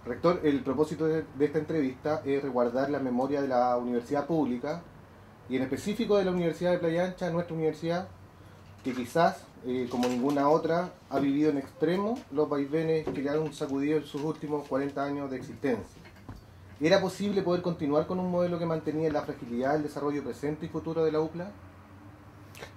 Rector, el propósito de esta entrevista es resguardar la memoria de la universidad pública y en específico de la Universidad de Playa Ancha, nuestra universidad, que quizás, como ninguna otra, ha vivido en extremo los vaivenes que le han sacudido en sus últimos 40 años de existencia. ¿Era posible poder continuar con un modelo que mantenía la fragilidad del desarrollo presente y futuro de la UPLA?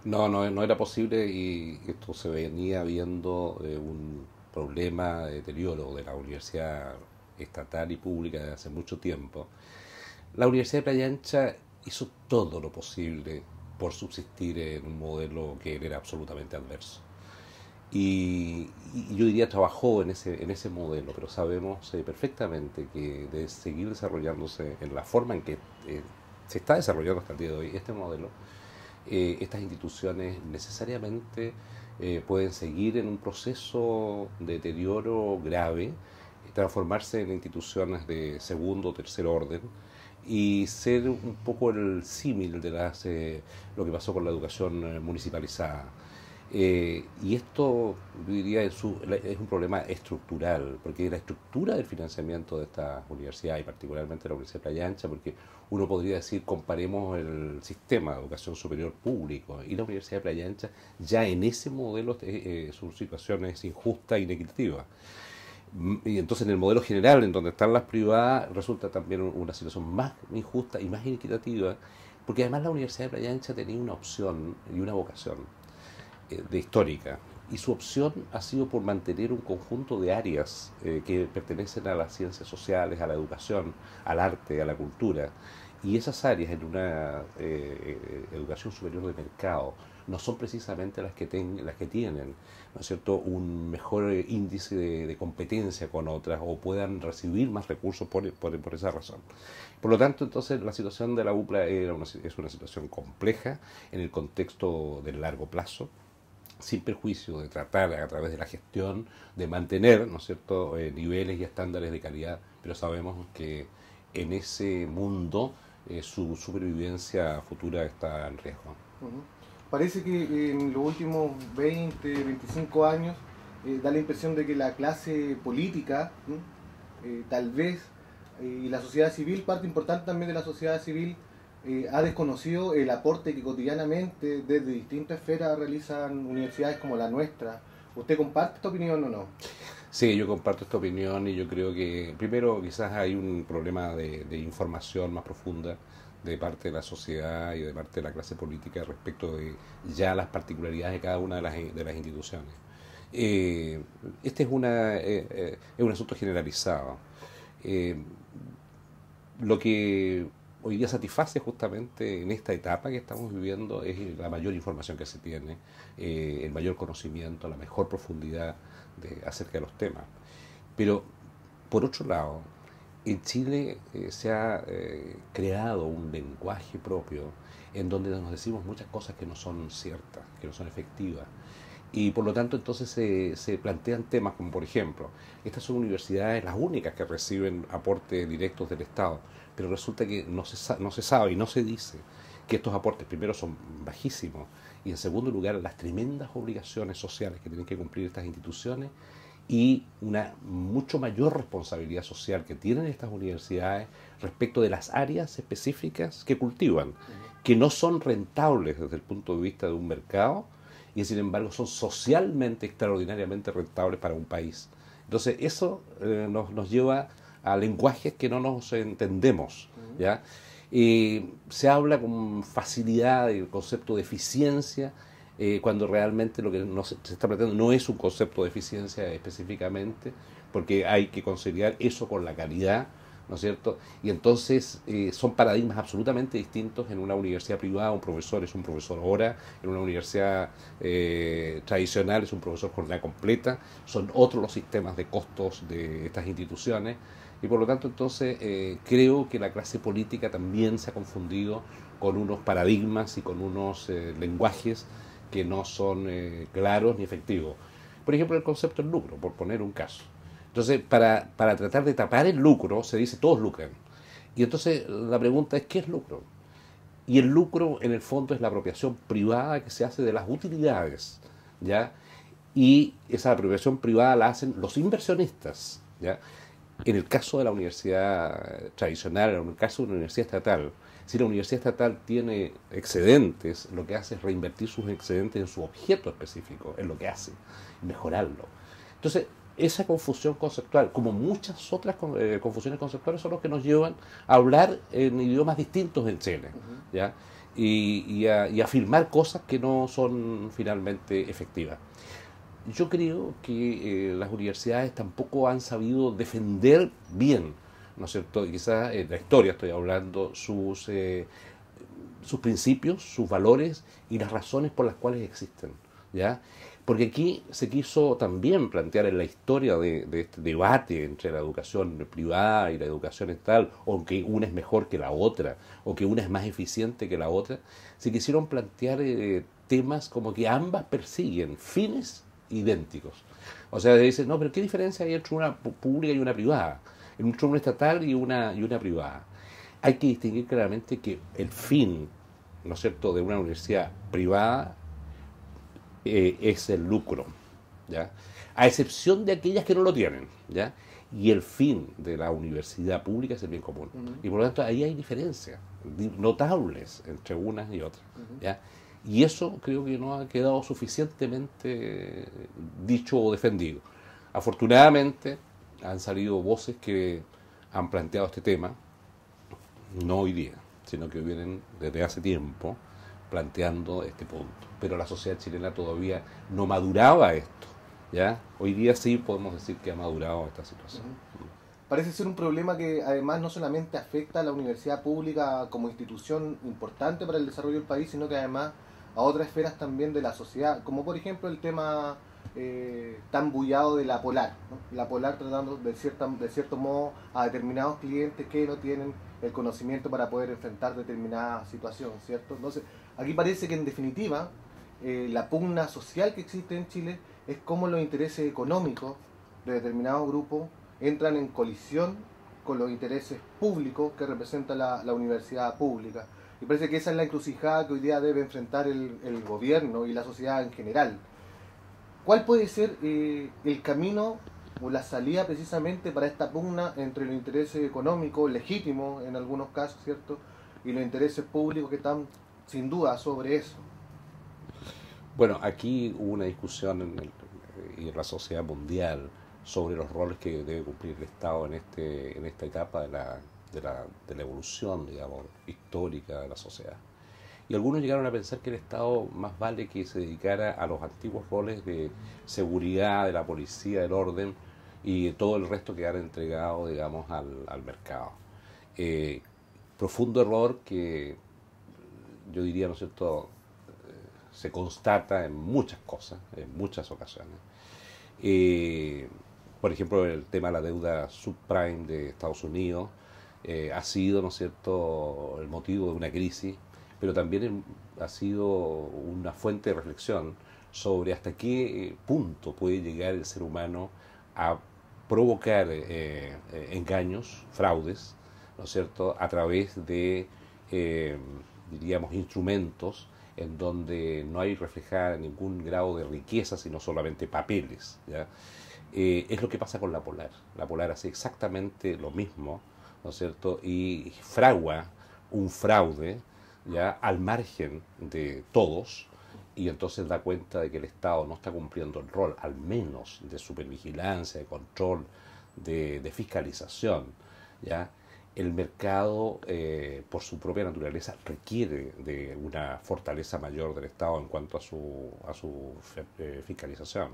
No era posible y esto se venía viendo un problema de deterioro de la universidad estatal y pública desde hace mucho tiempo. La Universidad de Playa Ancha hizo todo lo posible por subsistir en un modelo que era absolutamente adverso. Y yo diría trabajó en ese modelo, pero sabemos perfectamente que de seguir desarrollándose en la forma en que se está desarrollando hasta el día de hoy este modelo, estas instituciones necesariamente pueden seguir en un proceso de deterioro grave, transformarse en instituciones de segundo o tercer orden y ser un poco el símil de lo que pasó con la educación municipalizada. Y esto, yo diría, es un problema estructural, porque la estructura del financiamiento de esta universidad, y particularmente la Universidad de Playa Ancha, porque uno podría decir, comparemos el sistema de educación superior público y la Universidad de Playa Ancha, ya en ese modelo su situación es injusta e inequitativa. Y entonces en el modelo general, en donde están las privadas, resulta también una situación más injusta y más inequitativa, porque además la Universidad de Playa Ancha tenía una opción y una vocación de histórica, y su opción ha sido por mantener un conjunto de áreas que pertenecen a las ciencias sociales, a la educación, al arte, a la cultura, y esas áreas en una educación superior de mercado no son precisamente las que tienen, ¿no es cierto?, un mejor índice de competencia con otras o puedan recibir más recursos por esa razón. Por lo tanto, entonces, la situación de la UPLA es una situación compleja en el contexto del largo plazo, sin perjuicio de tratar a través de la gestión de mantener, ¿no es cierto?, niveles y estándares de calidad, pero sabemos que en ese mundo su supervivencia futura está en riesgo. Uh-huh. Parece que en los últimos 20, 25 años da la impresión de que la clase política, tal vez, y la sociedad civil, parte importante también de la sociedad civil, ha desconocido el aporte que cotidianamente desde distintas esferas realizan universidades como la nuestra. ¿Usted comparte esta opinión o no? Sí, yo comparto esta opinión y yo creo que primero quizás hay un problema de información más profunda de parte de la sociedad y de parte de la clase política respecto de ya las particularidades de cada una de las instituciones. Este es un asunto generalizado. Eh, lo que hoy día satisface justamente en esta etapa que estamos viviendo es la mayor información que se tiene, el mayor conocimiento, la mejor profundidad acerca de los temas. Pero, por otro lado, en Chile se ha creado un lenguaje propio en donde nos decimos muchas cosas que no son ciertas, que no son efectivas. Y por lo tanto entonces se plantean temas como por ejemplo, estas son universidades las únicas que reciben aportes directos del Estado, pero resulta que no se sabe y no se dice que estos aportes primero son bajísimos y en segundo lugar las tremendas obligaciones sociales que tienen que cumplir estas instituciones y una mucho mayor responsabilidad social que tienen estas universidades respecto de las áreas específicas que cultivan, que no son rentables desde el punto de vista de un mercado y sin embargo son socialmente extraordinariamente rentables para un país. Entonces eso nos lleva a lenguajes que no nos entendemos, ¿ya? Se habla con facilidad del concepto de eficiencia, cuando realmente lo que se está planteando no es un concepto de eficiencia específicamente, porque hay que conciliar eso con la calidad, ¿no es cierto? Y entonces son paradigmas absolutamente distintos. En una universidad privada un profesor es un profesor hora, en una universidad tradicional es un profesor jornada completa, son otros los sistemas de costos de estas instituciones y por lo tanto entonces creo que la clase política también se ha confundido con unos paradigmas y con unos lenguajes que no son claros ni efectivos. Por ejemplo, el concepto del lucro, por poner un caso. Entonces, para tratar de tapar el lucro, se dice todos lucran. Y entonces la pregunta es, ¿qué es lucro? Y el lucro, en el fondo, es la apropiación privada que se hace de las utilidades, ¿ya? Y esa apropiación privada la hacen los inversionistas, ¿ya? En el caso de la universidad tradicional, en el caso de una universidad estatal, si la universidad estatal tiene excedentes, lo que hace es reinvertir sus excedentes en su objeto específico, en lo que hace, y mejorarlo. Entonces, esa confusión conceptual, como muchas otras confusiones conceptuales, son los que nos llevan a hablar en idiomas distintos en Chile, ¿ya? Y afirmar cosas que no son finalmente efectivas. Yo creo que las universidades tampoco han sabido defender bien, ¿no es cierto? Y quizás en la historia estoy hablando, sus principios, sus valores y las razones por las cuales existen, ¿ya? Porque aquí se quiso también plantear en la historia de este debate entre la educación privada y la educación estatal, o que una es mejor que la otra, o que una es más eficiente que la otra, se quisieron plantear temas como que ambas persiguen fines idénticos. O sea, dicen, no, pero ¿qué diferencia hay entre una pública y una privada? Entre una estatal y una privada. Hay que distinguir claramente que el fin, ¿no es cierto?, de una universidad privada es el lucro, ¿ya? A excepción de aquellas que no lo tienen, ¿ya? Y el fin de la universidad pública es el bien común. Y por lo tanto ahí hay diferencias notables entre unas y otras, ¿ya? Y eso creo que no ha quedado suficientemente dicho o defendido. Afortunadamente han salido voces que han planteado este tema, no hoy día, sino que vienen desde hace tiempo planteando este punto. Pero la sociedad chilena todavía no maduraba esto, ¿ya? Hoy día sí podemos decir que ha madurado esta situación. Parece ser un problema que además no solamente afecta a la universidad pública como institución importante para el desarrollo del país, sino que además a otras esferas también de la sociedad, como por ejemplo el tema tan bullado de la Polar, ¿no? La Polar tratando de cierto modo a determinados clientes que no tienen el conocimiento para poder enfrentar determinada situación, ¿cierto? Entonces, aquí parece que en definitiva la pugna social que existe en Chile es cómo los intereses económicos de determinados grupos entran en colisión con los intereses públicos que representa la universidad pública. Y parece que esa es la encrucijada que hoy día debe enfrentar el gobierno y la sociedad en general. ¿Cuál puede ser el camino o la salida precisamente para esta pugna entre los intereses económicos, legítimos en algunos casos, ¿cierto?, y los intereses públicos que están sin duda sobre eso? Bueno, aquí hubo una discusión en la sociedad mundial sobre los roles que debe cumplir el Estado en esta etapa de la evolución, digamos, histórica de la sociedad. Y algunos llegaron a pensar que el Estado más vale que se dedicara a los antiguos roles de seguridad, de la policía, del orden, y todo el resto quedara entregado, digamos, al mercado. Profundo error que yo diría, ¿no es cierto?, se constata en muchas cosas, en muchas ocasiones. Por ejemplo, el tema de la deuda subprime de Estados Unidos ha sido, ¿no es cierto?, el motivo de una crisis, pero también ha sido una fuente de reflexión sobre hasta qué punto puede llegar el ser humano a provocar engaños, fraudes, ¿no es cierto?, a través de, diríamos, instrumentos en donde no hay reflejada ningún grado de riqueza, sino solamente papeles, ¿ya? Es lo que pasa con la Polar. La Polar hace exactamente lo mismo, ¿no es cierto?, y fragua un fraude, ¿ya?, al margen de todos, y entonces da cuenta de que el Estado no está cumpliendo el rol, al menos de supervigilancia, de control, de fiscalización, ¿ya? El mercado, por su propia naturaleza, requiere de una fortaleza mayor del Estado en cuanto a su fiscalización.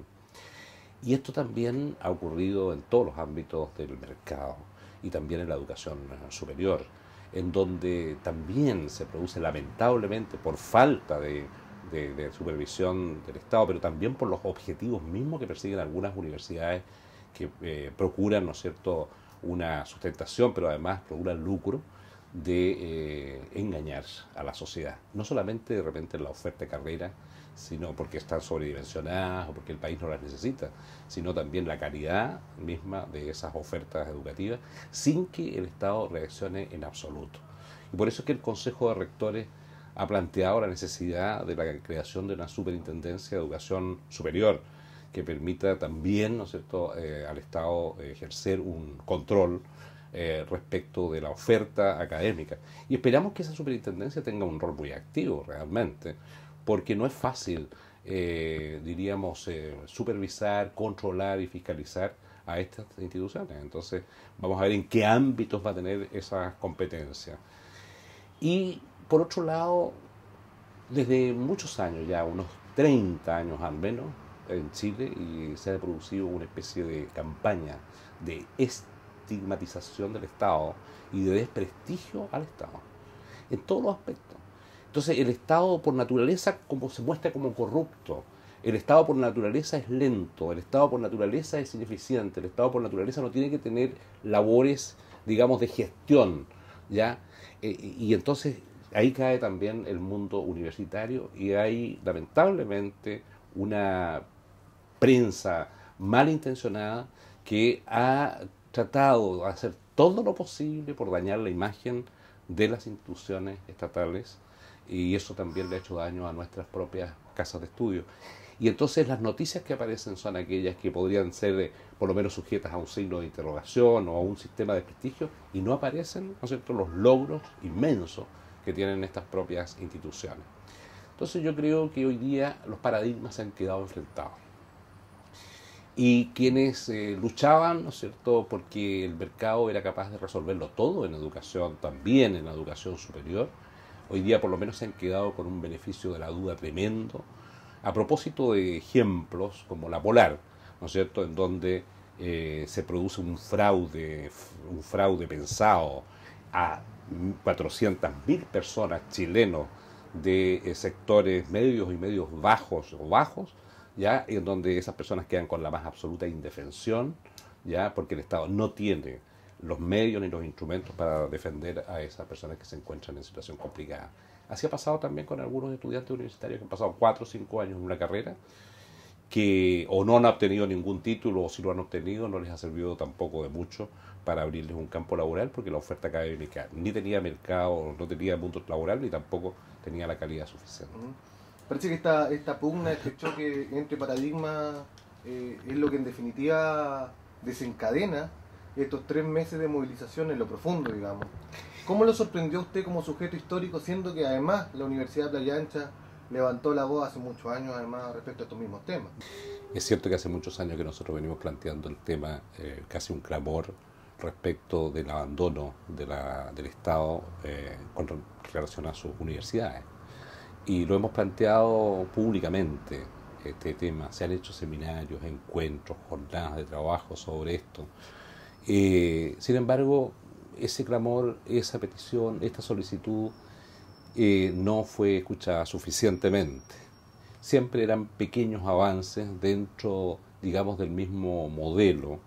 Y esto también ha ocurrido en todos los ámbitos del mercado y también en la educación superior, en donde también se produce lamentablemente por falta de supervisión del Estado, pero también por los objetivos mismos que persiguen algunas universidades que procuran, ¿no es cierto?, una sustentación, pero además procuran lucro, de engañar a la sociedad. No solamente de repente en la oferta de carrera, sino porque están sobredimensionadas o porque el país no las necesita, sino también la calidad misma de esas ofertas educativas, sin que el Estado reaccione en absoluto. Y por eso es que el Consejo de Rectores ha planteado la necesidad de la creación de una superintendencia de educación superior, que permita también, ¿no es cierto?, al Estado ejercer un control respecto de la oferta académica. Y esperamos que esa superintendencia tenga un rol muy activo realmente, porque no es fácil, diríamos, supervisar, controlar y fiscalizar a estas instituciones. Entonces, vamos a ver en qué ámbitos va a tener esas competencias. Y, por otro lado, desde muchos años, ya unos 30 años al menos, en Chile, y se ha producido una especie de campaña de estigmatización del Estado y de desprestigio al Estado, en todos los aspectos. Entonces, el Estado por naturaleza como se muestra como corrupto, el Estado por naturaleza es lento, el Estado por naturaleza es ineficiente, el Estado por naturaleza no tiene que tener labores, digamos, de gestión, ¿ya? Y entonces ahí cae también el mundo universitario y hay lamentablemente una prensa malintencionada que ha tratado de hacer todo lo posible por dañar la imagen de las instituciones estatales, y eso también le ha hecho daño a nuestras propias casas de estudio. Y entonces las noticias que aparecen son aquellas que podrían ser por lo menos sujetas a un signo de interrogación o a un sistema de prestigio, y no aparecen, ¿no es cierto?, los logros inmensos que tienen estas propias instituciones. Entonces yo creo que hoy día los paradigmas se han quedado enfrentados. Y quienes luchaban, ¿no es cierto?, porque el mercado era capaz de resolverlo todo en educación, también en la educación superior, hoy día por lo menos se han quedado con un beneficio de la duda tremendo, a propósito de ejemplos como la Polar, ¿no es cierto?, en donde se produce un fraude pensado a 400.000 personas chilenos de sectores medios y medios bajos o bajos, ¿ya?, en donde esas personas quedan con la más absoluta indefensión, ¿ya?, porque el Estado no tiene los medios ni los instrumentos para defender a esas personas que se encuentran en situación complicada. Así ha pasado también con algunos estudiantes universitarios que han pasado 4 o 5 años en una carrera, que o no han obtenido ningún título, o si lo han obtenido no les ha servido tampoco de mucho para abrirles un campo laboral, porque la oferta académica ni tenía mercado, no tenía mundo laboral, ni tampoco tenía la calidad suficiente. Parece que esta pugna, este choque entre paradigmas es lo que en definitiva desencadena estos 3 meses de movilización en lo profundo, digamos. ¿Cómo lo sorprendió usted como sujeto histórico, siendo que además la Universidad de Playa Ancha levantó la voz hace muchos años además respecto a estos mismos temas? Es cierto que hace muchos años que nosotros venimos planteando el tema, casi un clamor respecto del abandono del Estado con relación a sus universidades. Y lo hemos planteado públicamente, este tema. Se han hecho seminarios, encuentros, jornadas de trabajo sobre esto. Sin embargo, ese clamor, esa petición, esta solicitud no fue escuchada suficientemente. Siempre eran pequeños avances dentro, digamos, del mismo modelo,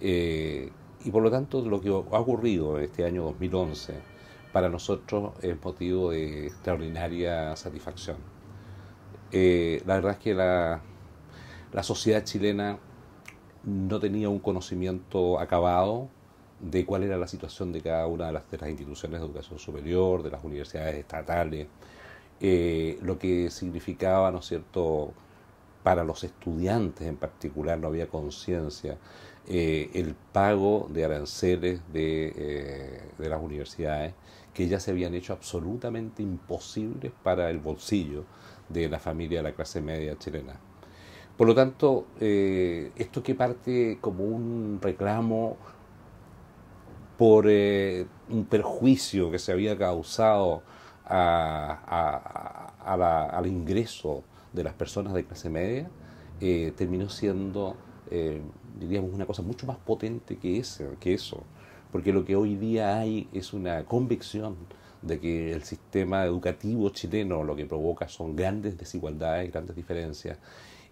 y por lo tanto lo que ha ocurrido este año 2011 para nosotros es motivo de extraordinaria satisfacción. La verdad es que la sociedad chilena no tenía un conocimiento acabado de cuál era la situación de cada una de las instituciones de educación superior, de las universidades estatales, lo que significaba, ¿no es cierto?, para los estudiantes en particular. No había conciencia, el pago de aranceles de las universidades, que ya se habían hecho absolutamente imposibles para el bolsillo de la familia de la clase media chilena. Por lo tanto, esto que parte como un reclamo por un perjuicio que se había causado al ingreso de las personas de clase media, terminó siendo, diríamos, una cosa mucho más potente que eso, porque lo que hoy día hay es una convicción de que el sistema educativo chileno lo que provoca son grandes desigualdades, grandes diferencias,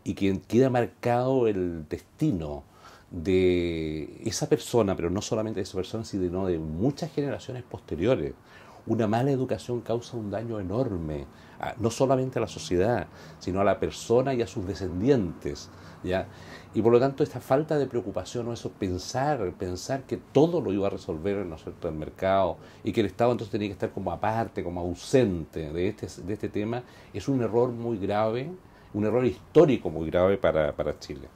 y que queda marcado el destino de esa persona, pero no solamente de esa persona, sino de muchas generaciones posteriores. Una mala educación causa un daño enorme, no solamente a la sociedad, sino a la persona y a sus descendientes, ¿ya? Y por lo tanto esta falta de preocupación, o eso pensar que todo lo iba a resolver, ¿no es cierto?, el mercado, y que el Estado entonces tenía que estar como aparte, como ausente de este tema, es un error muy grave, un error histórico muy grave para Chile.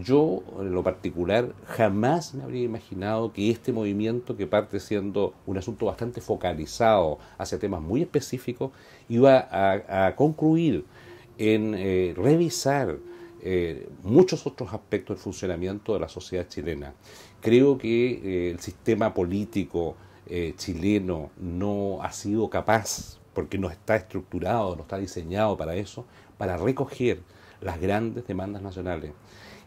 Yo, en lo particular, jamás me habría imaginado que este movimiento, que parte siendo un asunto bastante focalizado hacia temas muy específicos, iba a concluir en revisar muchos otros aspectos del funcionamiento de la sociedad chilena. Creo que el sistema político chileno no ha sido capaz, porque no está estructurado, no está diseñado para eso, para recoger las grandes demandas nacionales.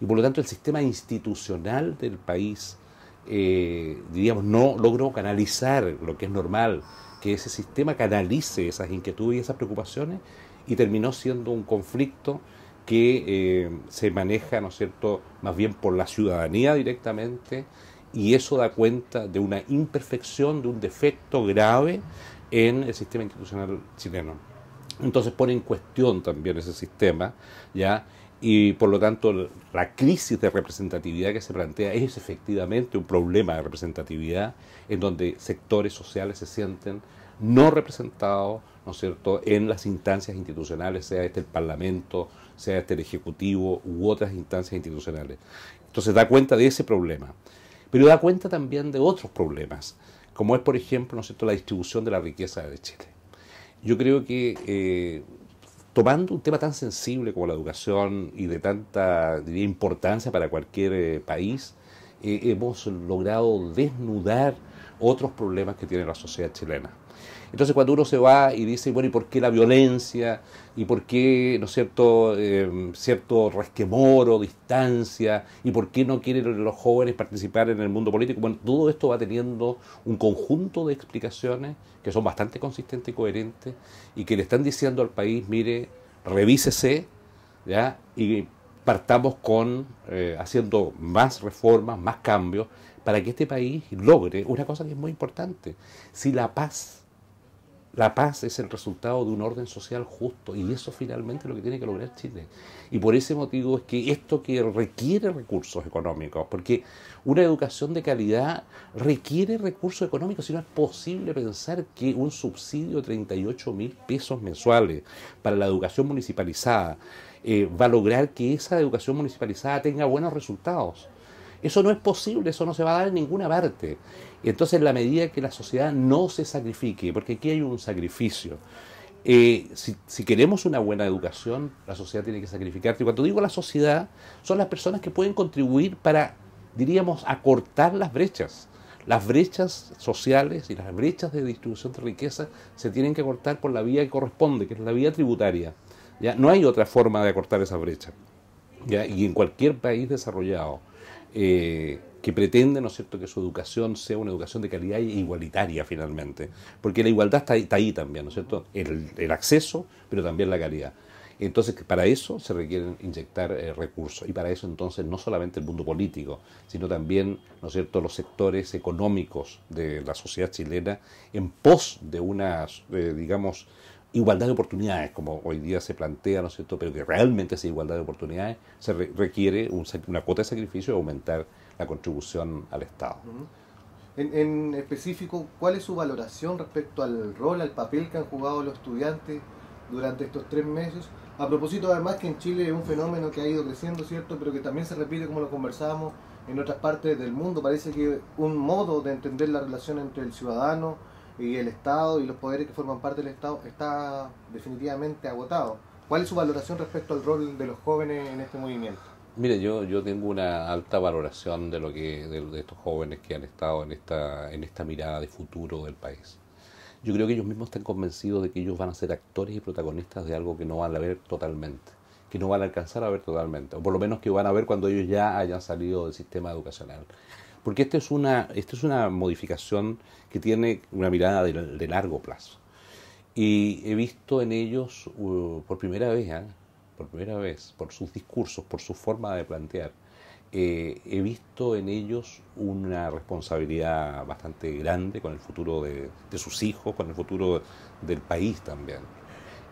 Y por lo tanto el sistema institucional del país, diríamos, no logró canalizar lo que es normal, que ese sistema canalice esas inquietudes y esas preocupaciones, y terminó siendo un conflicto que se maneja, ¿no es cierto?, más bien por la ciudadanía directamente, y eso da cuenta de una imperfección, de un defecto grave en el sistema institucional chileno. Entonces pone en cuestión también ese sistema, ¿ya? Y por lo tanto la crisis de representatividad que se plantea es efectivamente un problema de representatividad en donde sectores sociales se sienten no representados, ¿no es cierto?, en las instancias institucionales, sea este el Parlamento, sea este el Ejecutivo u otras instancias institucionales. Entonces da cuenta de ese problema, pero da cuenta también de otros problemas, como es, por ejemplo, ¿no es cierto?, la distribución de la riqueza de Chile. Yo creo que tomando un tema tan sensible como la educación y de tanta, diría, importancia para cualquier país, hemos logrado desnudar otros problemas que tiene la sociedad chilena. Entonces cuando uno se va y dice, bueno, ¿y por qué la violencia? ¿Y por qué, ¿no es cierto?, cierto resquemor o distancia? ¿Y por qué no quieren los jóvenes participar en el mundo político? Bueno, todo esto va teniendo un conjunto de explicaciones que son bastante consistentes y coherentes y que le están diciendo al país, mire, revísese, ¿ya? Y partamos con haciendo más reformas, más cambios, para que este país logre una cosa que es muy importante. Si la paz es el resultado de un orden social justo, y eso finalmente es lo que tiene que lograr Chile. Y por ese motivo es que esto que requiere recursos económicos, porque una educación de calidad requiere recursos económicos, si no es posible pensar que un subsidio de 38.000 pesos mensuales para la educación municipalizada va a lograr que esa educación municipalizada tenga buenos resultados. Eso no es posible, eso no se va a dar en ninguna parte. Y entonces, en la medida que la sociedad no se sacrifique, porque aquí hay un sacrificio, si queremos una buena educación, la sociedad tiene que sacrificarse. Y cuando digo la sociedad, son las personas que pueden contribuir para, diríamos, acortar las brechas. Las brechas sociales y las brechas de distribución de riqueza se tienen que acortar por la vía que corresponde, que es la vía tributaria. ¿Ya? No hay otra forma de acortar esa brecha. ¿Ya? Y en cualquier país desarrollado que pretende, ¿no es cierto?, que su educación sea una educación de calidad e igualitaria finalmente, porque la igualdad está ahí también, ¿no es cierto?, el acceso, pero también la calidad. Entonces, para eso se requieren inyectar recursos, y para eso entonces no solamente el mundo político, sino también, ¿no es cierto?, los sectores económicos de la sociedad chilena en pos de una, digamos, igualdad de oportunidades, como hoy día se plantea, ¿no es cierto?, pero que realmente esa igualdad de oportunidades se requiere una cuota de sacrificio y aumentar la contribución al Estado. En específico, ¿cuál es su valoración respecto al rol, al papel que han jugado los estudiantes durante estos 3 meses? A propósito, además, que en Chile es un fenómeno que ha ido creciendo, ¿cierto?, pero que también se repite, como lo conversábamos, en otras partes del mundo. Parece que un modo de entender la relación entre el ciudadano y el Estado y los poderes que forman parte del Estado está definitivamente agotado. ¿Cuál es su valoración respecto al rol de los jóvenes en este movimiento? Mire, yo tengo una alta valoración de de estos jóvenes que han estado en esta mirada de futuro del país. Yo creo que ellos mismos están convencidos de que ellos van a ser actores y protagonistas de algo que no van a ver totalmente, que no van a alcanzar a ver totalmente, o por lo menos que van a ver cuando ellos ya hayan salido del sistema educacional. Porque esta es una modificación que tiene una mirada de largo plazo. Y he visto en ellos, por primera vez, por sus discursos, por su forma de plantear, he visto en ellos una responsabilidad bastante grande con el futuro de sus hijos, con el futuro del país también.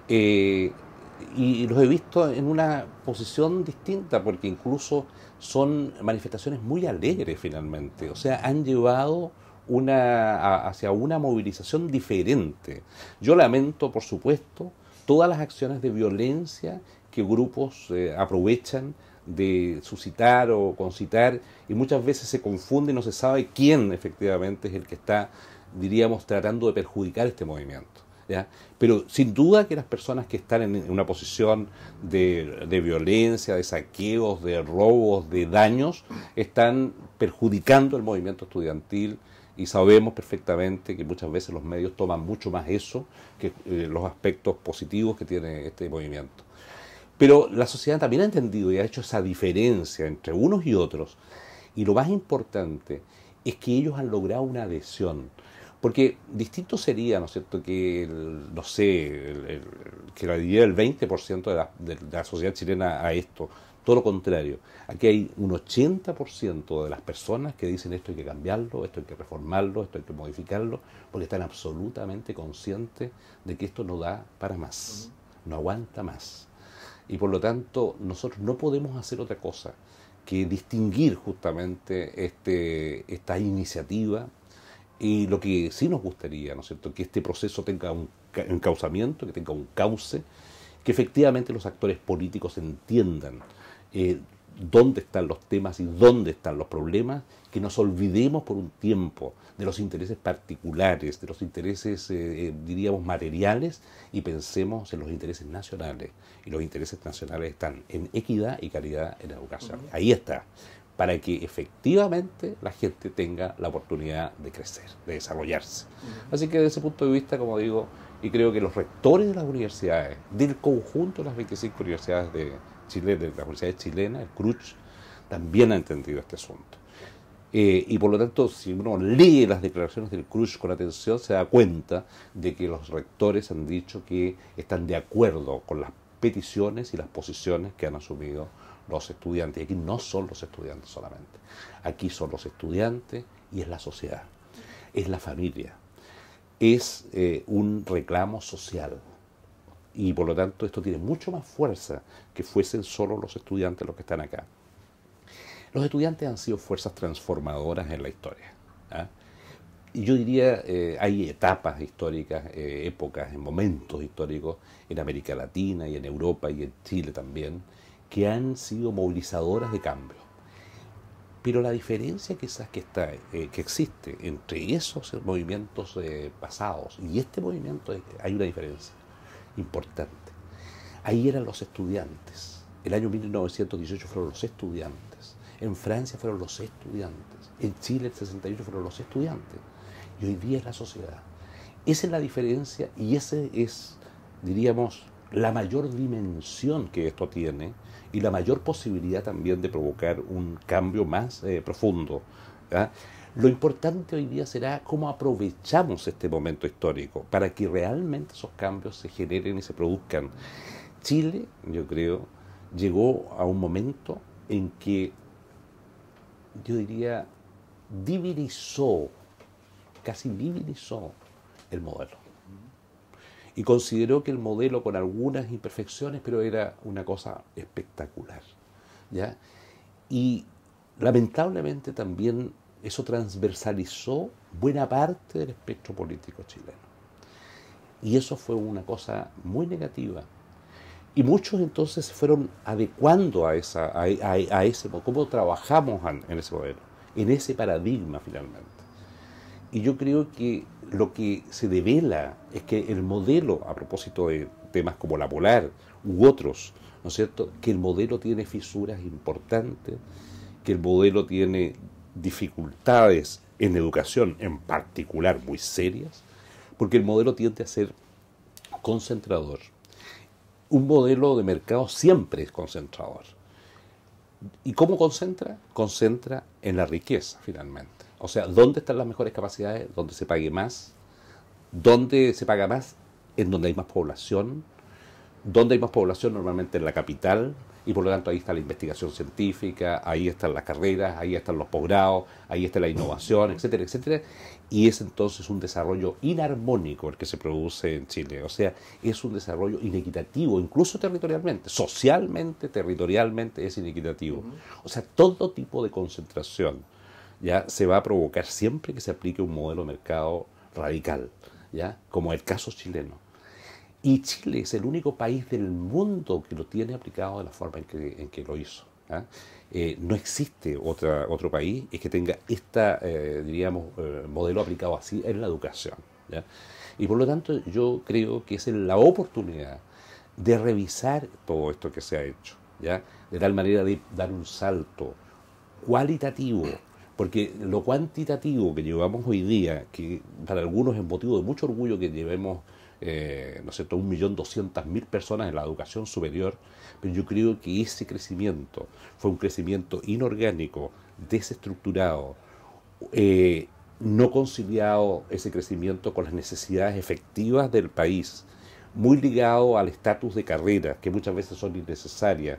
Y los he visto en una posición distinta, porque incluso son manifestaciones muy alegres finalmente, o sea, han llevado hacia una movilización diferente. Yo lamento, por supuesto, todas las acciones de violencia que grupos aprovechan de suscitar o concitar, y muchas veces se confunde y no se sabe quién efectivamente es el que está, diríamos, tratando de perjudicar este movimiento, ¿ya? Pero sin duda que las personas que están en una posición de violencia, de saqueos, de robos, de daños, están perjudicando el movimiento estudiantil, y sabemos perfectamente que muchas veces los medios toman mucho más eso que los aspectos positivos que tiene este movimiento. Pero la sociedad también ha entendido y ha hecho esa diferencia entre unos y otros, y lo más importante es que ellos han logrado una adhesión. Porque distinto sería, ¿no es cierto?, que, no sé, que la diera el 20% de la sociedad chilena a esto. Todo lo contrario. Aquí hay un 80% de las personas que dicen esto hay que cambiarlo, esto hay que reformarlo, esto hay que modificarlo, porque están absolutamente conscientes de que esto no da para más, no aguanta más. Y por lo tanto, nosotros no podemos hacer otra cosa que distinguir justamente esta iniciativa. Y lo que sí nos gustaría, ¿no es cierto?, que este proceso tenga un encauzamiento, que tenga un cauce, que efectivamente los actores políticos entiendan dónde están los temas y dónde están los problemas, que nos olvidemos por un tiempo de los intereses particulares, de los intereses, diríamos, materiales, y pensemos en los intereses nacionales. Y los intereses nacionales están en equidad y calidad en educación. Ahí está, para que efectivamente la gente tenga la oportunidad de crecer, de desarrollarse. Así que desde ese punto de vista, como digo, y creo que los rectores de las universidades, del conjunto de las 25 universidades de Chile, de las universidades chilenas, el CRUCH, también ha entendido este asunto. Y por lo tanto, si uno lee las declaraciones del CRUCH con atención, se da cuenta de que los rectores han dicho que están de acuerdo con las peticiones y las posiciones que han asumido los estudiantes. Y aquí no son los estudiantes solamente, aquí son los estudiantes y es la sociedad, es la familia, es un reclamo social. Y por lo tanto esto tiene mucho más fuerza que fuesen solo los estudiantes los que están acá. Los estudiantes han sido fuerzas transformadoras en la historia, ¿ah? Y yo diría, hay etapas históricas, épocas, momentos históricos en América Latina y en Europa y en Chile también, que han sido movilizadoras de cambio. Pero la diferencia quizás que existe entre esos movimientos pasados y este movimiento, hay una diferencia importante. Ahí eran los estudiantes. El año 1918 fueron los estudiantes. En Francia fueron los estudiantes. En Chile el 68 fueron los estudiantes. Y hoy día es la sociedad. Esa es la diferencia y esa es, diríamos, la mayor dimensión que esto tiene y la mayor posibilidad también de provocar un cambio más profundo, ¿ya? Lo importante hoy día será cómo aprovechamos este momento histórico para que realmente esos cambios se generen y se produzcan. Chile, yo creo, llegó a un momento en que, yo diría, casi divinizó el modelo. Y consideró que el modelo, con algunas imperfecciones, pero era una cosa espectacular, ¿ya? Y lamentablemente también eso transversalizó buena parte del espectro político chileno. Y eso fue una cosa muy negativa. Y muchos entonces se fueron adecuando a ese modelo. ¿Cómo trabajamos en ese modelo? En ese paradigma finalmente. Y yo creo que lo que se devela es que el modelo, a propósito de temas como la Polar u otros, ¿no es cierto?, que el modelo tiene fisuras importantes, que el modelo tiene dificultades en educación en particular muy serias, porque el modelo tiende a ser concentrador. Un modelo de mercado siempre es concentrador. ¿Y cómo concentra? Concentra en la riqueza, finalmente. O sea, ¿dónde están las mejores capacidades? ¿Dónde se pague más? ¿Dónde se paga más? En donde hay más población. ¿Dónde hay más población? Normalmente en la capital. Y por lo tanto ahí está la investigación científica, ahí están las carreras, ahí están los posgrados, ahí está la innovación, etcétera, etcétera. Y es entonces un desarrollo inarmónico el que se produce en Chile. O sea, es un desarrollo inequitativo, incluso territorialmente. Socialmente, territorialmente es inequitativo. O sea, todo tipo de concentración ya se va a provocar siempre que se aplique un modelo de mercado radical, ya, como el caso chileno. Y Chile es el único país del mundo que lo tiene aplicado de la forma en que lo hizo. ¿Ah? No existe otro país que tenga diríamos, modelo aplicado así en la educación. ¿Ya? Y por lo tanto yo creo que es la oportunidad de revisar todo esto que se ha hecho, ¿ya? De tal manera de dar un salto cualitativo, porque lo cuantitativo que llevamos hoy día, que para algunos es motivo de mucho orgullo que llevemos, ¿no es cierto?, 1.200.000 personas en la educación superior, pero yo creo que ese crecimiento fue un crecimiento inorgánico, desestructurado, no conciliado ese crecimiento con las necesidades efectivas del país, muy ligado al estatus de carrera, que muchas veces son innecesarias.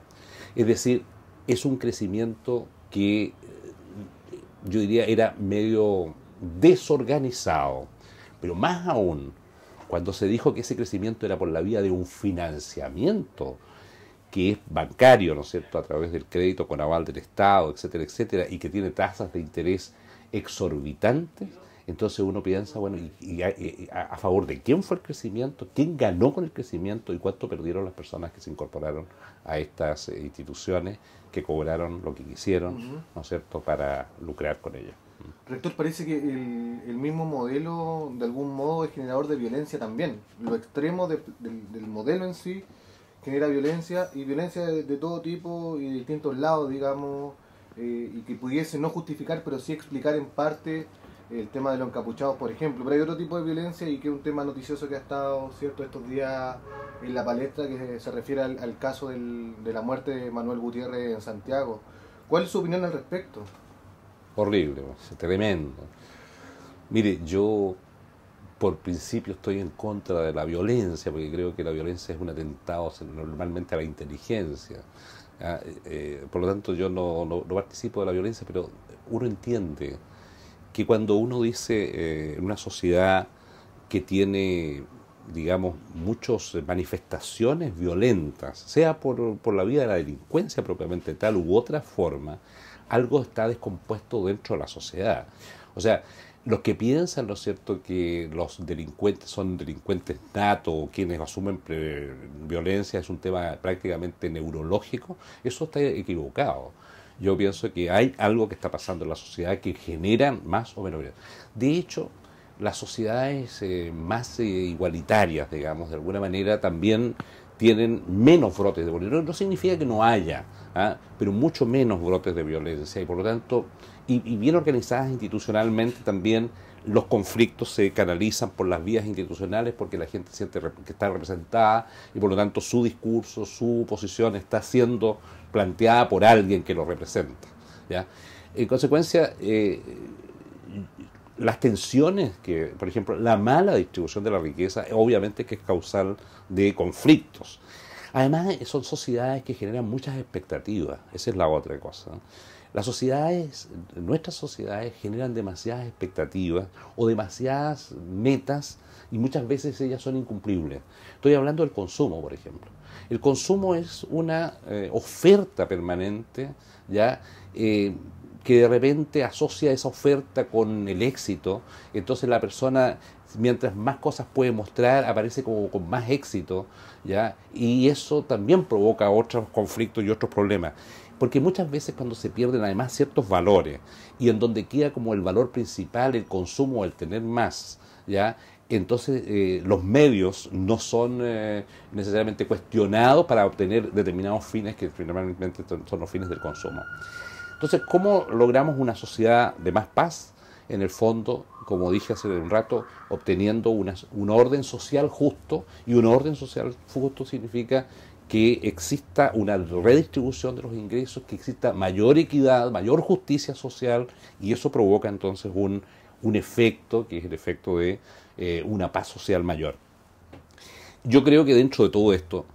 Es decir, es un crecimiento que yo diría era medio desorganizado, pero más aún, cuando se dijo que ese crecimiento era por la vía de un financiamiento que es bancario, ¿no es cierto?, a través del crédito con aval del Estado, etcétera, etcétera, y que tiene tasas de interés exorbitantes, entonces uno piensa, bueno, a favor de quién fue el crecimiento, quién ganó con el crecimiento y cuánto perdieron las personas que se incorporaron a estas instituciones que cobraron lo que quisieron, ¿no es cierto?, para lucrar con ellas. Rector, parece que el mismo modelo de algún modo es generador de violencia también. Lo extremo del modelo en sí genera violencia, y violencia de todo tipo y de distintos lados, digamos, y que pudiese no justificar, pero sí explicar en parte el tema de los encapuchados, por ejemplo. Pero hay otro tipo de violencia, y que es un tema noticioso que ha estado, cierto, estos días en la palestra, que se refiere al caso de la muerte de Manuel Gutiérrez en Santiago. ¿Cuál es su opinión al respecto? Horrible, tremendo. Mire, yo por principio estoy en contra de la violencia, porque creo que la violencia es un atentado normalmente a la inteligencia. Por lo tanto, yo no participo de la violencia, pero uno entiende que cuando uno dice en una sociedad que tiene, digamos, muchas manifestaciones violentas, sea por la vía de la delincuencia propiamente tal u otra forma, algo está descompuesto dentro de la sociedad. O sea, los que piensan, ¿no es cierto?, que los delincuentes son delincuentes natos, o quienes asumen violencia es un tema prácticamente neurológico, eso está equivocado. Yo pienso que hay algo que está pasando en la sociedad que genera más o menos violencia. De hecho, las sociedades más igualitarias, digamos, de alguna manera también tienen menos brotes de violencia. No significa que no haya, pero mucho menos brotes de violencia, y por lo tanto, y bien organizadas institucionalmente también, los conflictos se canalizan por las vías institucionales, porque la gente siente que está representada, y por lo tanto su discurso, su posición está siendo planteada por alguien que lo representa, ¿ya? En consecuencia, las tensiones que, por ejemplo, la mala distribución de la riqueza, obviamente que es causal de conflictos. Además, son sociedades que generan muchas expectativas, esa es la otra cosa. Nuestras sociedades generan demasiadas expectativas o demasiadas metas, y muchas veces ellas son incumplibles. Estoy hablando del consumo, por ejemplo. El consumo es una oferta permanente, ¿ya? Que de repente asocia esa oferta con el éxito, entonces la persona, mientras más cosas puede mostrar, aparece como con más éxito, ¿ya? Y eso también provoca otros conflictos y otros problemas, porque muchas veces cuando se pierden además ciertos valores, y en donde queda como el valor principal el consumo, el tener más, ¿ya? Entonces los medios no son necesariamente cuestionados para obtener determinados fines que finalmente son los fines del consumo. Entonces, ¿cómo logramos una sociedad de más paz? En el fondo, como dije hace un rato, obteniendo un orden social justo, y un orden social justo significa que exista una redistribución de los ingresos, que exista mayor equidad, mayor justicia social, y eso provoca entonces un efecto, que es el efecto de una paz social mayor. Yo creo que dentro de todo esto,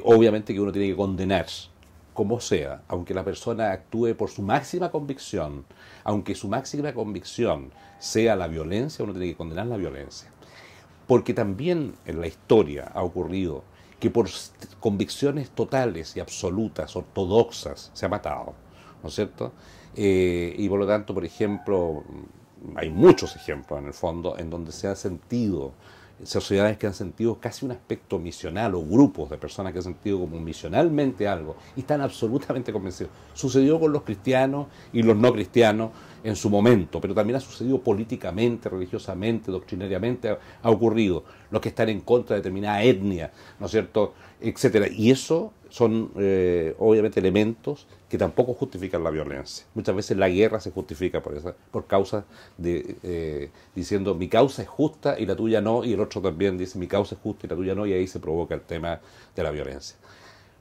obviamente que uno tiene que condenar, como sea, aunque la persona actúe por su máxima convicción, aunque su máxima convicción sea la violencia, uno tiene que condenar la violencia. Porque también en la historia ha ocurrido que por convicciones totales y absolutas, ortodoxas, se ha matado, ¿no es cierto? Y por lo tanto, por ejemplo, hay muchos ejemplos en el fondo en donde se ha sentido sociedades que han sentido casi un aspecto misional, o grupos de personas que han sentido como misionalmente algo y están absolutamente convencidos. Sucedió con los cristianos y los no cristianos en su momento, pero también ha sucedido políticamente, religiosamente, doctrinariamente, ha ocurrido. Los que están en contra de determinada etnia, ¿no es cierto?, etcétera. Y eso son obviamente elementos que tampoco justifican la violencia. Muchas veces la guerra se justifica por causa de diciendo mi causa es justa y la tuya no, y el otro también dice mi causa es justa y la tuya no, y ahí se provoca el tema de la violencia.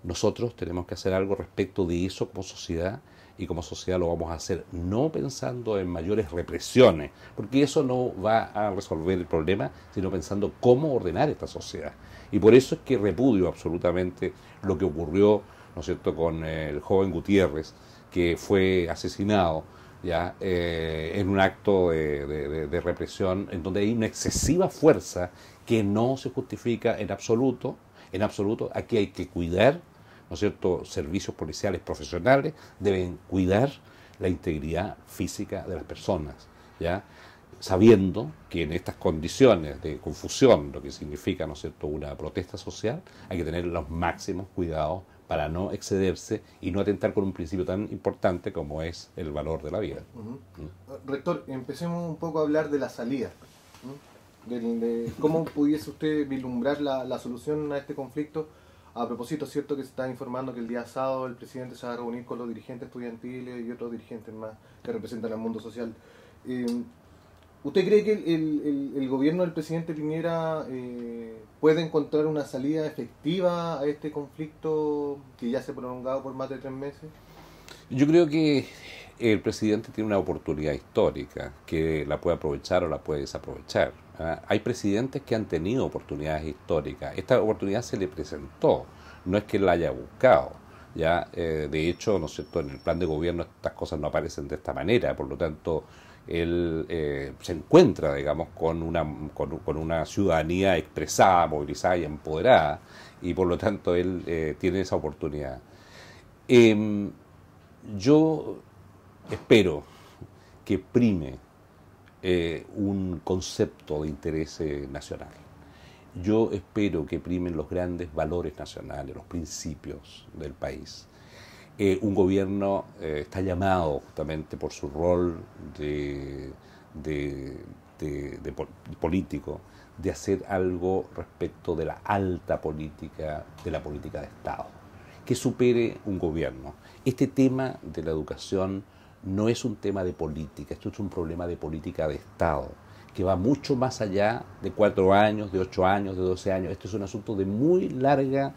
Nosotros tenemos que hacer algo respecto de eso como sociedad, y como sociedad lo vamos a hacer no pensando en mayores represiones, porque eso no va a resolver el problema, sino pensando cómo ordenar esta sociedad. Y por eso es que repudio absolutamente lo que ocurrió, ¿no es cierto?, con el joven Gutiérrez, que fue asesinado ya en un acto de represión, en donde hay una excesiva fuerza que no se justifica en absoluto. En absoluto, aquí hay que cuidar, ¿no es cierto?, servicios policiales profesionales deben cuidar la integridad física de las personas, ¿ya?, sabiendo que en estas condiciones de confusión, lo que significa, ¿no es cierto?, una protesta social, hay que tener los máximos cuidados para no excederse y no atentar con un principio tan importante como es el valor de la vida. Rector, empecemos un poco a hablar de la salida, de cómo pudiese usted vislumbrar la solución a este conflicto. A propósito, es cierto que se está informando que el día sábado el presidente se va a reunir con los dirigentes estudiantiles y otros dirigentes más que representan al mundo social. ¿Usted cree que el gobierno del presidente Piñera puede encontrar una salida efectiva a este conflicto que ya se ha prolongado por más de 3 meses? Yo creo que el presidente tiene una oportunidad histórica que la puede aprovechar o la puede desaprovechar. Hay presidentes que han tenido oportunidades históricas. Esta oportunidad se le presentó, no es que él la haya buscado. Ya, de hecho, ¿no es cierto?, en el plan de gobierno estas cosas no aparecen de esta manera, por lo tanto él se encuentra, digamos, con una ciudadanía expresada, movilizada y empoderada, y por lo tanto él tiene esa oportunidad. Yo espero que prime un concepto de interés nacional. Yo espero que primen los grandes valores nacionales, los principios del país. Un gobierno está llamado justamente por su rol de político, de hacer algo respecto de la alta política, de la política de Estado, que supere un gobierno. Este tema de la educación no es un tema de política, esto es un problema de política de Estado, que va mucho más allá de 4 años, de 8 años, de 12 años. Esto es un asunto de muy larga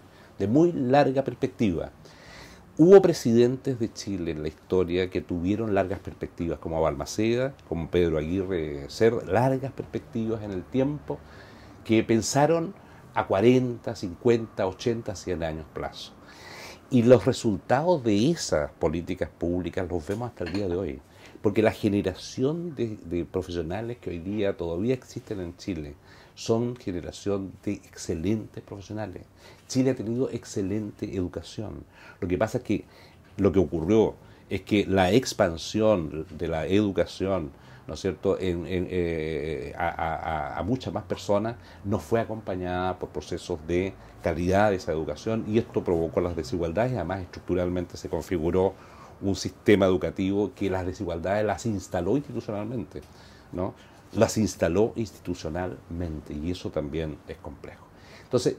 perspectiva. Hubo presidentes de Chile en la historia que tuvieron largas perspectivas, como Balmaceda, como Pedro Aguirre Cerda, largas perspectivas en el tiempo, que pensaron a 40, 50, 80, 100 años plazo. Y los resultados de esas políticas públicas los vemos hasta el día de hoy, porque la generación de profesionales que hoy día todavía existen en Chile son generación de excelentes profesionales. Chile ha tenido excelente educación. Lo que pasa es que lo que ocurrió es que la expansión de la educación, ¿no es cierto?, a muchas más personas no fue acompañada por procesos de calidad de esa educación, y esto provocó las desigualdades. Además, estructuralmente se configuró un sistema educativo que las desigualdades las instaló institucionalmente, ¿no? Las instaló institucionalmente, y eso también es complejo. Entonces,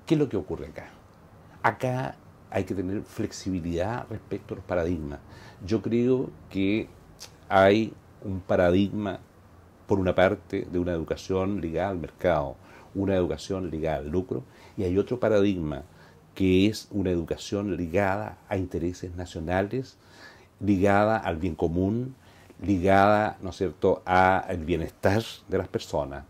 ¿qué es lo que ocurre acá? Acá hay que tener flexibilidad respecto a los paradigmas. Yo creo que hay un paradigma, por una parte, de una educación ligada al mercado, una educación ligada al lucro, y hay otro paradigma que es una educación ligada a intereses nacionales, ligada al bien común, ligada, ¿no es cierto?, al bienestar de las personas.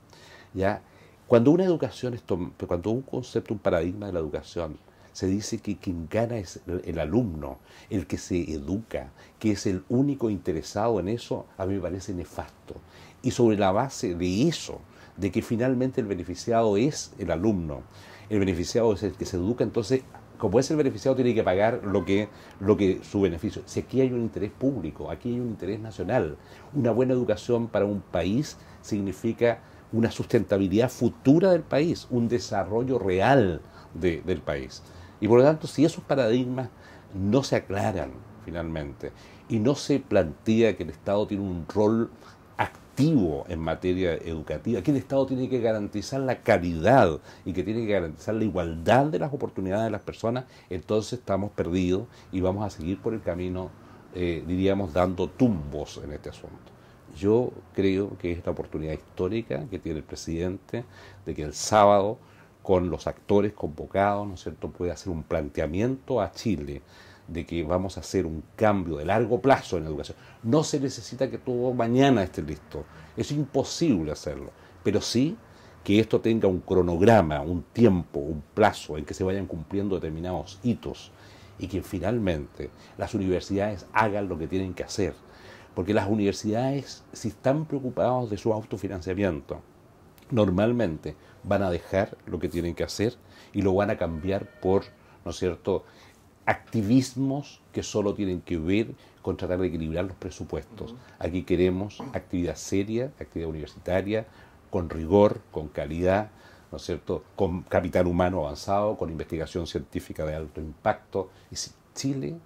¿Ya? Cuando una educación cuando un concepto, un paradigma de la educación, se dice que quien gana es el alumno, el que se educa, que es el único interesado en eso, a mí me parece nefasto. Y sobre la base de eso, de que finalmente el beneficiado es el alumno, el beneficiado es el que se educa, entonces, como es el beneficiado, tiene que pagar lo que su beneficio. Si aquí hay un interés público, aquí hay un interés nacional. Una buena educación para un país significa una sustentabilidad futura del país, un desarrollo real del país. Y por lo tanto, si esos paradigmas no se aclaran finalmente y no se plantea que el Estado tiene un rol activo en materia educativa, que el Estado tiene que garantizar la calidad y que tiene que garantizar la igualdad de las oportunidades de las personas, entonces estamos perdidos y vamos a seguir por el camino, diríamos, dando tumbos en este asunto. Yo creo que es la oportunidad histórica que tiene el presidente de que el sábado, con los actores convocados, ¿no es cierto?, pueda hacer un planteamiento a Chile de que vamos a hacer un cambio de largo plazo en la educación. No se necesita que todo mañana esté listo, es imposible hacerlo, pero sí que esto tenga un cronograma, un tiempo, un plazo en que se vayan cumpliendo determinados hitos y que finalmente las universidades hagan lo que tienen que hacer. Porque las universidades, si están preocupados de su autofinanciamiento, normalmente van a dejar lo que tienen que hacer y lo van a cambiar por, ¿no es cierto?, activismos que solo tienen que ver con tratar de equilibrar los presupuestos. Aquí queremos actividad seria, actividad universitaria, con rigor, con calidad, ¿no es cierto?, con capital humano avanzado, con investigación científica de alto impacto. Y si Chile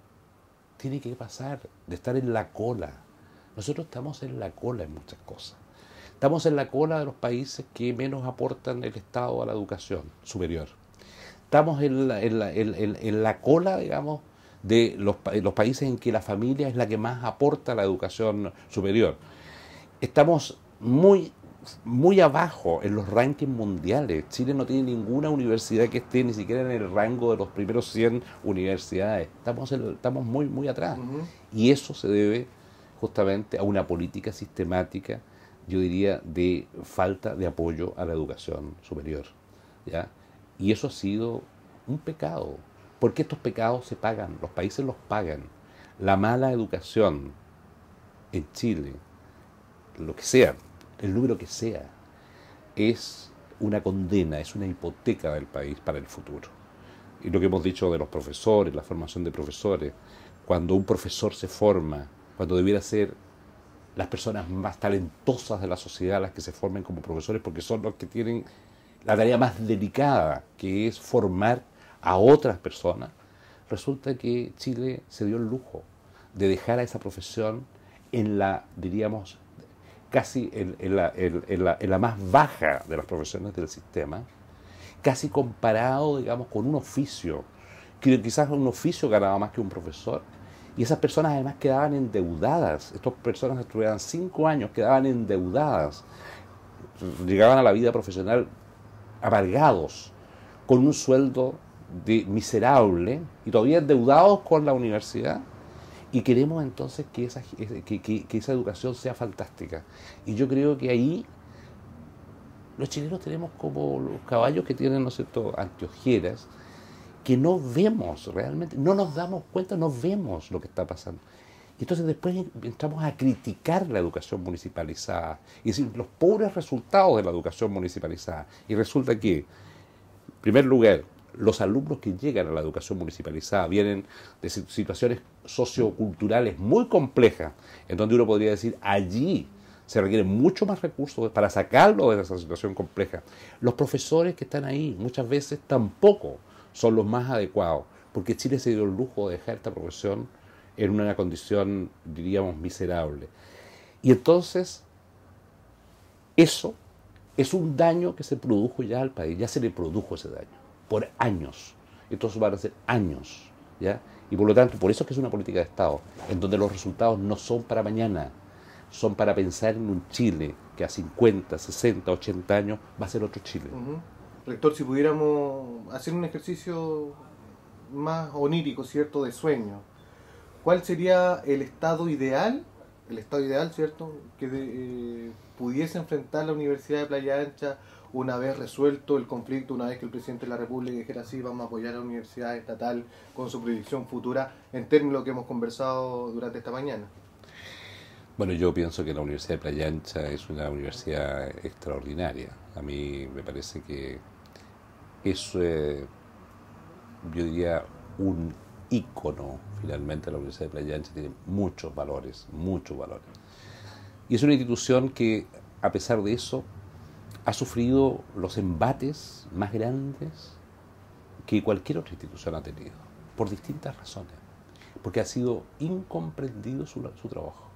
tiene que pasar de estar en la cola. Nosotros estamos en la cola en muchas cosas. Estamos en la cola de los países que menos aportan el Estado a la educación superior. Estamos en la cola, digamos, de los países en que la familia es la que más aporta a la educación superior. Estamos muy abajo en los rankings mundiales. Chile no tiene ninguna universidad que esté ni siquiera en el rango de los primeros 100 universidades. Estamos muy atrás. Y eso se debe justamente a una política sistemática, yo diría, de falta de apoyo a la educación superior, ¿ya? Y eso ha sido un pecado, porque estos pecados se pagan, los países los pagan. La mala educación en Chile, lo que sea, el número que sea, es una condena, es una hipoteca del país para el futuro. Y lo que hemos dicho de los profesores, la formación de profesores, cuando un profesor se forma, cuando debiera ser las personas más talentosas de la sociedad las que se formen como profesores, porque son los que tienen la tarea más delicada, que es formar a otras personas, resulta que Chile se dio el lujo de dejar a esa profesión en la, diríamos, casi en la más baja de las profesiones del sistema, casi comparado, digamos, con un oficio, que quizás un oficio ganaba más que un profesor, y esas personas además quedaban endeudadas. Estas personas estudiaban 5 años, quedaban endeudadas, llegaban a la vida profesional amargados, con un sueldo miserable y todavía endeudados con la universidad. Y queremos entonces que esa educación sea fantástica. Y yo creo que ahí los chilenos tenemos como los caballos que tienen, ¿no es cierto?, anteojeras, que no vemos realmente, no nos damos cuenta, no vemos lo que está pasando. Y entonces después entramos a criticar la educación municipalizada y decir los pobres resultados de la educación municipalizada. Y resulta que, en primer lugar, los alumnos que llegan a la educación municipalizada vienen de situaciones socioculturales muy complejas, en donde uno podría decir, allí se requieren mucho más recursos para sacarlo de esa situación compleja. Los profesores que están ahí muchas veces tampoco son los más adecuados, porque Chile se dio el lujo de dejar esta profesión en una condición, diríamos, miserable. Y entonces, eso es un daño que se produjo ya al país, ya se le produjo ese daño, por años. Entonces van a ser años, ¿ya? Y por lo tanto, por eso es que es una política de Estado, en donde los resultados no son para mañana, son para pensar en un Chile que a 50, 60, 80 años va a ser otro Chile. Rector, si pudiéramos hacer un ejercicio más onírico, ¿cierto?, de sueño, ¿cuál sería el estado ideal, ¿cierto?, que pudiese enfrentar la Universidad de Playa Ancha una vez resuelto el conflicto, una vez que el presidente de la República dijera así, vamos a apoyar a la universidad estatal con su proyección futura, en términos de lo que hemos conversado durante esta mañana? Bueno, yo pienso que la Universidad de Playa Ancha es una universidad extraordinaria. A mí me parece que es, yo diría, un ícono, finalmente. La Universidad de Playa Ancha tiene muchos valores, muchos valores. Y es una institución que, a pesar de eso, ha sufrido los embates más grandes que cualquier otra institución ha tenido, por distintas razones, porque ha sido incomprendido su trabajo.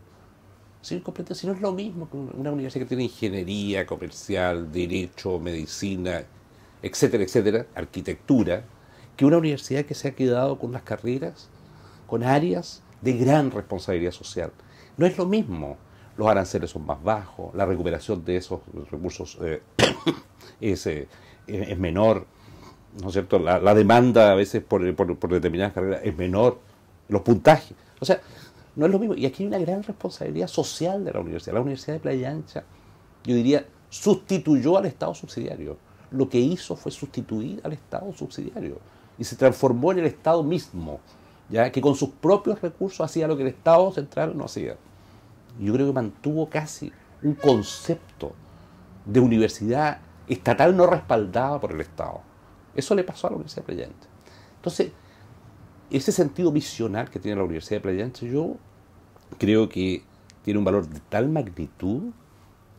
Si no es lo mismo que una universidad que tiene ingeniería, comercial, derecho, medicina, etcétera, etcétera, arquitectura, que una universidad que se ha quedado con las carreras, con áreas de gran responsabilidad social. No es lo mismo, los aranceles son más bajos, la recuperación de esos recursos es menor, ¿no es cierto? La demanda a veces por determinadas carreras es menor, los puntajes, o sea, no es lo mismo. Y aquí hay una gran responsabilidad social de la universidad. La Universidad de Playa Ancha, yo diría, sustituyó al Estado subsidiario. Lo que hizo fue sustituir al Estado subsidiario y se transformó en el Estado mismo, ya que con sus propios recursos hacía lo que el Estado central no hacía. Yo creo que mantuvo casi un concepto de universidad estatal no respaldada por el Estado. Eso le pasó a la Universidad de Playa Ancha. Entonces, ese sentido visional que tiene la Universidad de Playa Ancha, yo creo que tiene un valor de tal magnitud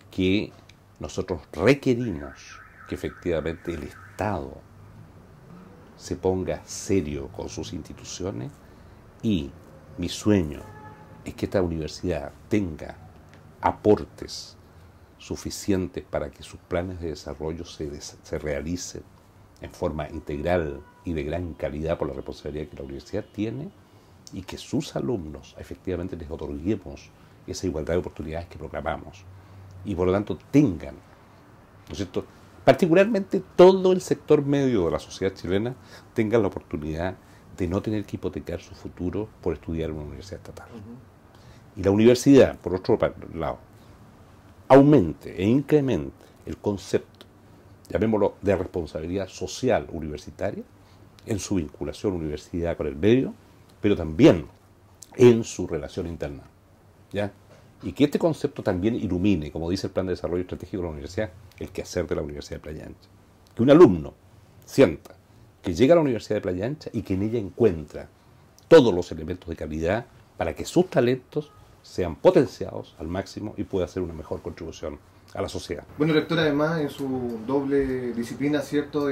que nosotros requerimos que efectivamente el Estado se ponga serio con sus instituciones, y mi sueño es que esta universidad tenga aportes suficientes para que sus planes de desarrollo se realicen en forma integral y de gran calidad por la responsabilidad que la universidad tiene, y que sus alumnos efectivamente les otorguemos esa igualdad de oportunidades que proclamamos, y por lo tanto tengan, ¿no es cierto?, particularmente todo el sector medio de la sociedad chilena tenga la oportunidad de no tener que hipotecar su futuro por estudiar en una universidad estatal. Y la universidad, por otro lado, aumente e incremente el concepto, llamémoslo, de responsabilidad social universitaria en su vinculación universidad con el medio, pero también en su relación interna, ¿ya? Y que este concepto también ilumine, como dice el Plan de Desarrollo Estratégico de la Universidad, el quehacer de la Universidad de Playa Ancha. Que un alumno sienta que llega a la Universidad de Playa Ancha y que en ella encuentra todos los elementos de calidad para que sus talentos sean potenciados al máximo y pueda hacer una mejor contribución a la sociedad. Bueno, rector, además en su doble disciplina, ¿cierto?,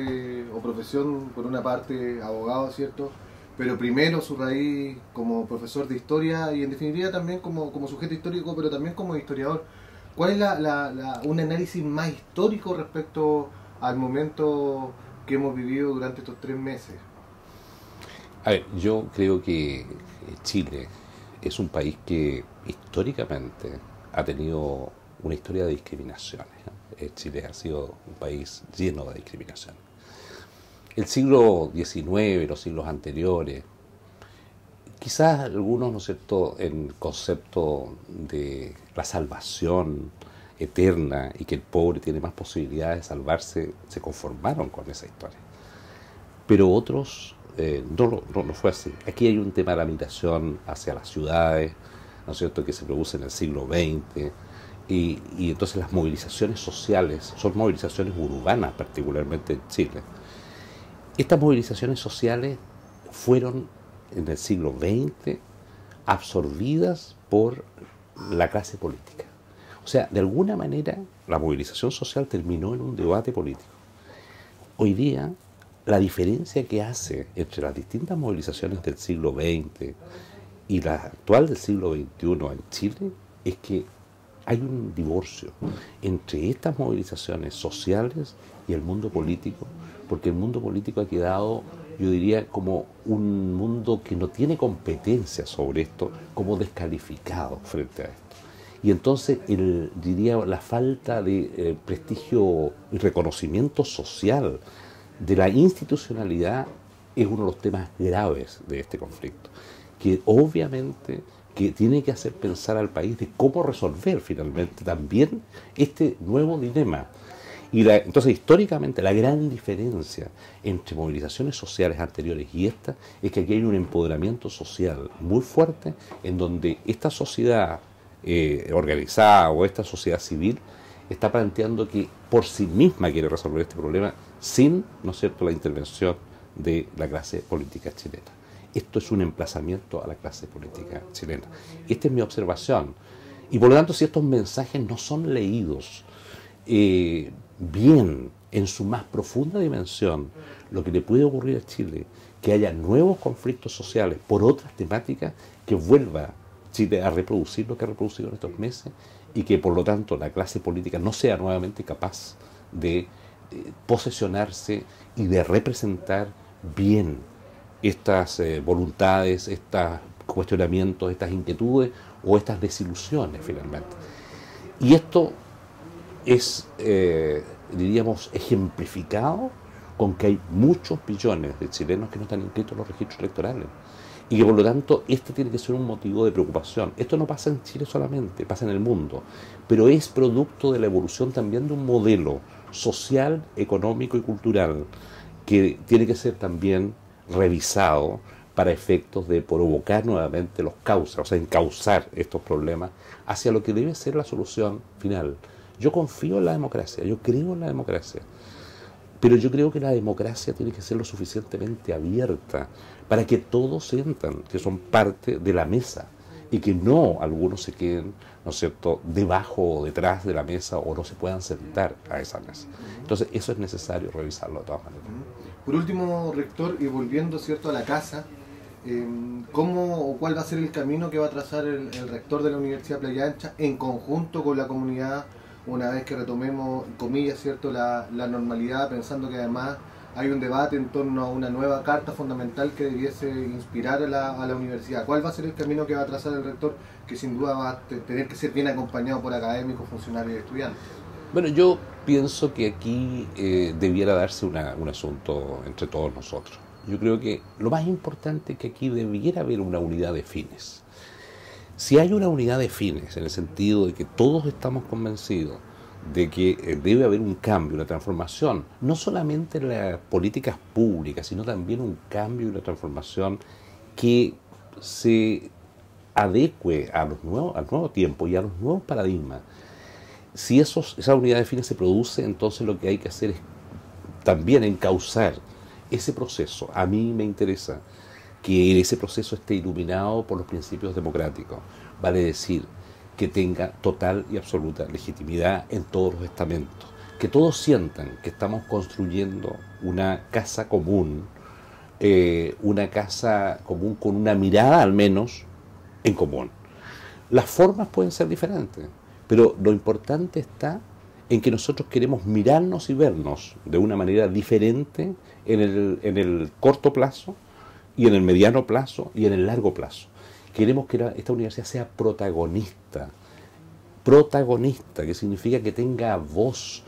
o profesión, por una parte abogado, ¿cierto?, pero primero su raíz como profesor de historia y en definitiva también como sujeto histórico, pero también como historiador. ¿Cuál es un análisis más histórico respecto al momento que hemos vivido durante estos 3 meses? A ver, yo creo que Chile es un país que históricamente ha tenido una historia de discriminaciones. Chile ha sido un país lleno de discriminación. El siglo XIX, los siglos anteriores, quizás algunos, ¿no es cierto?, en concepto de la salvación eterna y que el pobre tiene más posibilidades de salvarse, se conformaron con esa historia. Pero otros no fue así. Aquí hay un tema de la migración hacia las ciudades, ¿no es cierto?, que se produce en el siglo XX, y entonces las movilizaciones sociales son movilizaciones urbanas, particularmente en Chile. Estas movilizaciones sociales fueron en el siglo XX absorbidas por la clase política. O sea, de alguna manera la movilización social terminó en un debate político. Hoy día, la diferencia que hace entre las distintas movilizaciones del siglo XX y la actual del siglo XXI en Chile es que hay un divorcio entre estas movilizaciones sociales y el mundo político, porque el mundo político ha quedado, yo diría, como un mundo que no tiene competencia sobre esto, como descalificado frente a esto. Y entonces, diría, la falta de prestigio y reconocimiento social de la institucionalidad es uno de los temas graves de este conflicto, que obviamente que tiene que hacer pensar al país de cómo resolver finalmente también este nuevo dilema. Y entonces, históricamente, la gran diferencia entre movilizaciones sociales anteriores y esta es que aquí hay un empoderamiento social muy fuerte, en donde esta sociedad organizada o esta sociedad civil está planteando que por sí misma quiere resolver este problema sin, ¿no es cierto?, la intervención de la clase política chilena. Esto es un emplazamiento a la clase política chilena. Esta es mi observación. Y por lo tanto, si estos mensajes no son leídos bien, en su más profunda dimensión, lo que le puede ocurrir a Chile, que haya nuevos conflictos sociales por otras temáticas, que vuelva Chile a reproducir lo que ha reproducido en estos meses y que por lo tanto la clase política no sea nuevamente capaz de posesionarse y de representar bien estas voluntades, estos cuestionamientos, estas inquietudes o estas desilusiones finalmente. Y esto es, diríamos, ejemplificado con que hay muchos millones de chilenos que no están inscritos en los registros electorales y que por lo tanto este tiene que ser un motivo de preocupación. Esto no pasa en Chile solamente, pasa en el mundo, pero es producto de la evolución también de un modelo social, económico y cultural que tiene que ser también revisado para efectos de provocar nuevamente los causas, o sea, encauzar estos problemas hacia lo que debe ser la solución final. Yo confío en la democracia, yo creo en la democracia, pero yo creo que la democracia tiene que ser lo suficientemente abierta para que todos sientan que son parte de la mesa y que no algunos se queden, ¿no es cierto?, debajo o detrás de la mesa o no se puedan sentar a esa mesa. Entonces eso es necesario revisarlo de todas maneras. Por último, rector, y volviendo, ¿cierto?, a la casa, ¿cómo o cuál va a ser el camino que va a trazar el rector de la Universidad Playa Ancha en conjunto con la comunidad una vez que retomemos, comillas, ¿cierto?, la normalidad, pensando que además hay un debate en torno a una nueva carta fundamental que debiese inspirar a la universidad? ¿Cuál va a ser el camino que va a trazar el rector, que sin duda va a tener que ser bien acompañado por académicos, funcionarios y estudiantes? Bueno, yo pienso que aquí debiera darse un asunto entre todos nosotros. Yo creo que lo más importante es que aquí debiera haber una unidad de fines. Si hay una unidad de fines, en el sentido de que todos estamos convencidos de que debe haber un cambio, una transformación, no solamente en las políticas públicas, sino también un cambio y una transformación que se adecue a al nuevo tiempo y a los nuevos paradigmas. Si esa unidad de fines se produce, entonces lo que hay que hacer es también encauzar ese proceso. A mí me interesa que ese proceso esté iluminado por los principios democráticos, vale decir, que tenga total y absoluta legitimidad en todos los estamentos, que todos sientan que estamos construyendo una casa común con una mirada al menos en común. Las formas pueden ser diferentes, pero lo importante está en que nosotros queremos mirarnos y vernos de una manera diferente en el corto plazo, y en el mediano plazo y en el largo plazo. Queremos que esta universidad sea protagonista, que significa que tenga voz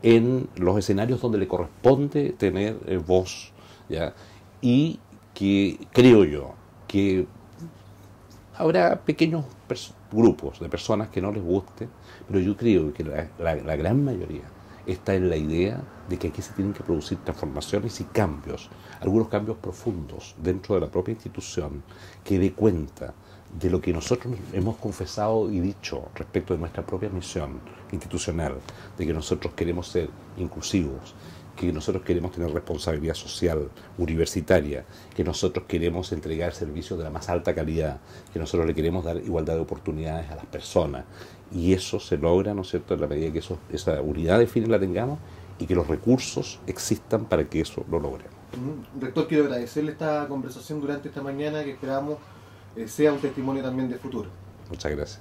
en los escenarios donde le corresponde tener voz, ¿ya? Y que creo yo que habrá pequeños grupos de personas que no les guste, pero yo creo que la gran mayoría está en la idea de que aquí se tienen que producir transformaciones y cambios, algunos cambios profundos dentro de la propia institución, que dé cuenta de lo que nosotros hemos confesado y dicho respecto de nuestra propia misión institucional, de que nosotros queremos ser inclusivos, que nosotros queremos tener responsabilidad social, universitaria, que nosotros queremos entregar servicios de la más alta calidad, que nosotros le queremos dar igualdad de oportunidades a las personas. Y eso se logra, ¿no es cierto?, en la medida que esa unidad de fines la tengamos y que los recursos existan para que eso lo logremos. Rector, quiero agradecerle esta conversación durante esta mañana, que esperamos sea un testimonio también de futuro. Muchas gracias.